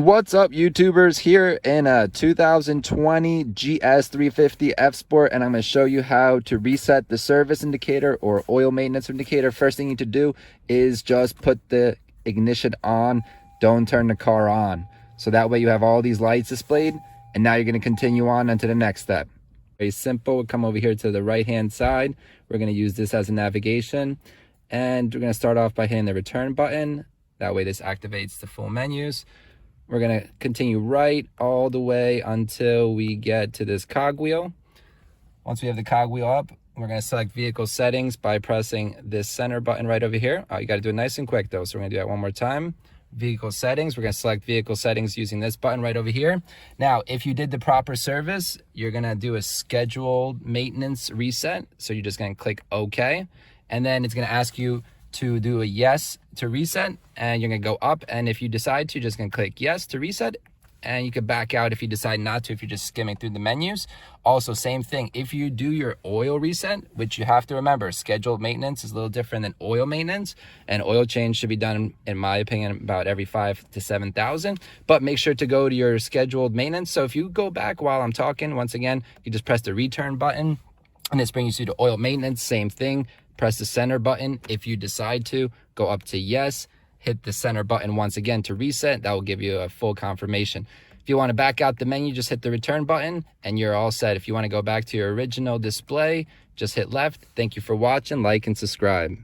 What's up, YouTubers? Here in a 2020 GS350 F Sport, and I'm going to show you how to reset the service indicator or oil maintenance indicator. First thing you need to do is just put the ignition on. Don't turn the car on. So that way you have all these lights displayed, and now you're going to continue on into the next step. Very simple. We'll come over here to the right hand side. We're going to use this as a navigation, and we're going to start off by hitting the return button. That way this activates the full menus. We're going to continue right all the way until we get to this cogwheel. Once we have the cogwheel up, we're going to select vehicle settings by pressing this center button right over here. You got to do it nice and quick though, so we're going to do that one more time. Vehicle settings, we're going to select vehicle settings using this button right over here. Now, if you did the proper service, you're going to do a scheduled maintenance reset. So you're just going to click OK, and then it's going to ask you to do a yes to reset, and you're gonna go up, and if you decide to, just gonna click yes to reset, and you can back out if you decide not to, if you're just skimming through the menus. Also, same thing, if you do your oil reset, which you have to remember, scheduled maintenance is a little different than oil maintenance, and oil change should be done, in my opinion, about every 5,000 to 7,000, but make sure to go to your scheduled maintenance. So if you go back while I'm talking, once again, you just press the return button, and this brings you to oil maintenance. Same thing, press the center button. If you decide to, go up to yes, hit the center button once again to reset. That will give you a full confirmation. If you want to back out the menu, just hit the return button and you're all set. If you want to go back to your original display, just hit left. Thank you for watching, like and subscribe.